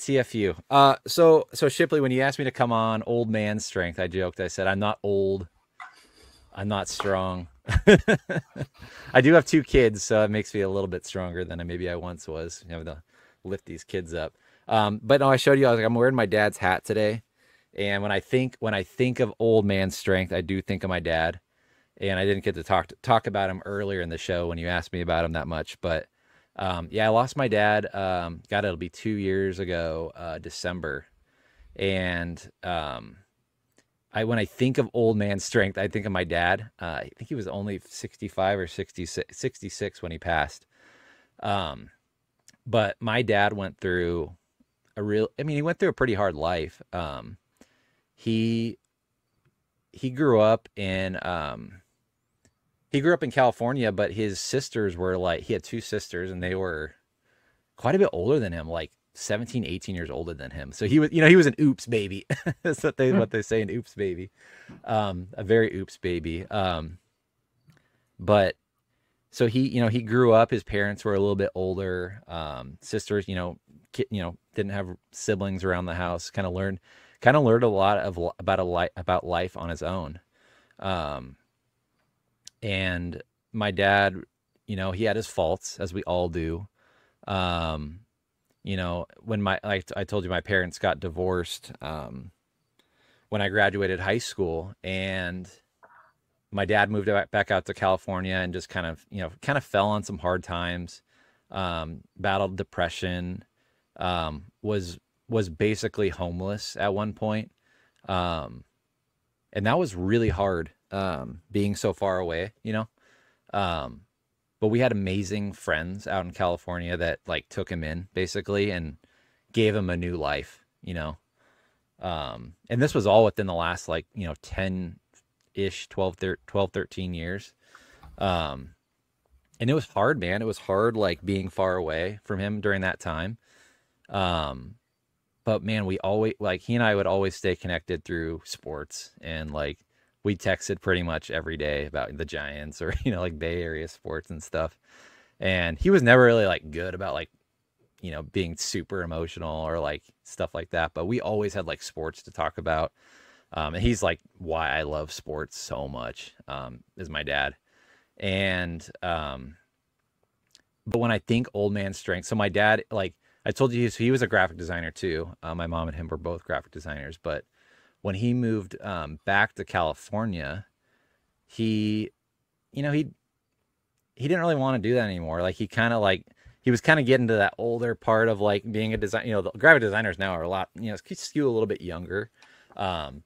see a few. So Shipley, when you asked me to come on Old Man Strength, I joked. I said I'm not old. I'm not strong. I do have two kids, so it makes me a little bit stronger than maybe I once was. Having to lift these kids up. But no, I showed you. I was like, I'm wearing my dad's hat today, and when I think of Old Man Strength, I do think of my dad. And I didn't get to talk about him earlier in the show when you asked me about him that much. But yeah, I lost my dad. God, it'll be 2 years ago, December. And I when I think of Old Man Strength, I think of my dad. I think he was only 65 or 66 when he passed. Um, but my dad went through he went through a pretty hard life. He he grew up in he grew up in California, but his sisters were like, he had two sisters and they were quite a bit older than him, like 17, 18 years older than him. So he was an oops baby. That's what they say, an oops baby. A very oops baby. But so he grew up, his parents were a little bit older. Sisters, didn't have siblings around the house, kind of learned a lot about life on his own. Um, and my dad, he had his faults, as we all do. Um, when like I told you, my parents got divorced when I graduated high school, and my dad moved back out to California and just kind of fell on some hard times, battled depression, was basically homeless at one point. Um, and that was really hard, being so far away. Um, but we had amazing friends out in California that like took him in basically and gave him a new life. And this was all within the last 10 ish, 12, 13 years. Um, and it was hard, man. It was hard, like being far away from him during that time. Um, but man, we always like he and I would always stay connected through sports, and like we texted pretty much every day about the Giants or like Bay Area sports and stuff. And he was never really like good about like being super emotional or like stuff like that. But we always had like sports to talk about. And he's like why I love sports so much, is my dad. And but when I think Old Man Strength, so my dad, like I told you, he was a graphic designer too. My mom and him were both graphic designers. But when he moved back to California, he, you know, he didn't really want to do that anymore. Like he was kind of getting to that older part of like being a design. The graphic designers now are a lot, skew a little bit younger. Um,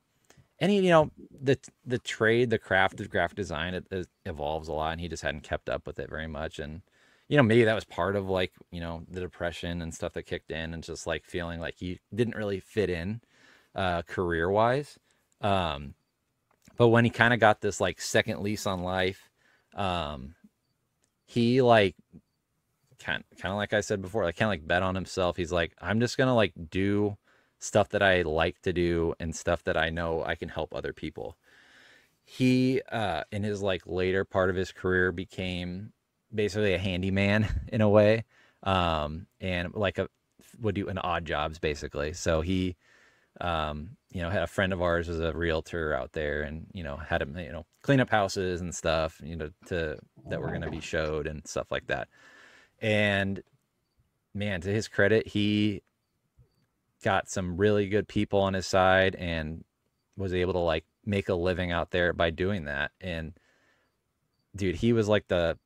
and the trade, the craft of graphic design, it evolves a lot, and he just hadn't kept up with it very much. And maybe that was part of like the depression and stuff that kicked in, and just like feeling like he didn't really fit in career wise. Um, but when he kind of got this like second lease on life, um, he like kind of like I said before, like kind of like bet on himself. He's like, I'm just gonna like do stuff that I like to do and stuff that I know I can help other people. He in his like later part of his career became basically a handyman in a way, and like a would do an odd jobs basically. So he had a friend of ours was a realtor out there, and had him clean up houses and stuff, to that were going to be showed and stuff like that. And man, to his credit, he got some really good people on his side and was able to like make a living out there by doing that. And dude, he was like the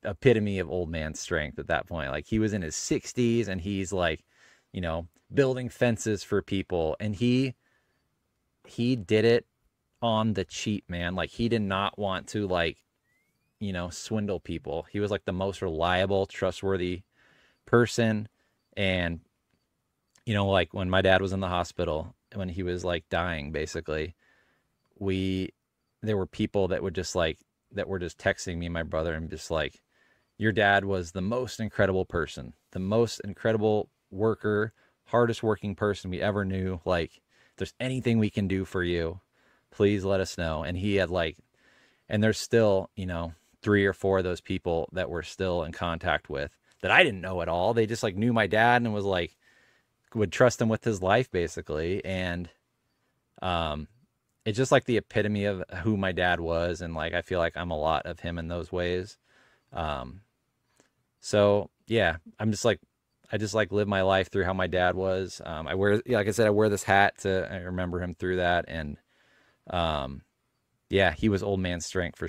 epitome of old man strength at that point. Like he was in his 60s and he's like, building fences for people, and he did it on the cheap, man. Like he did not want to like, swindle people. He was like the most reliable, trustworthy person. And like when my dad was in the hospital, when he was like dying basically, we there were people that were just texting me and my brother and just like, your dad was the most incredible person, the most incredible worker, hardest working person we ever knew. Like, if there's anything we can do for you, please let us know. And he had like, and there's still, three or four of those people that we're still in contact with that I didn't know at all. They just like knew my dad and was like would trust him with his life basically. And um, it's just like the epitome of who my dad was. And like, I feel like I'm a lot of him in those ways. Um, so yeah, I just like live my life through how my dad was. I wear, yeah, like I said, I wear this hat to I remember him through that. And um, yeah, he was old man strength for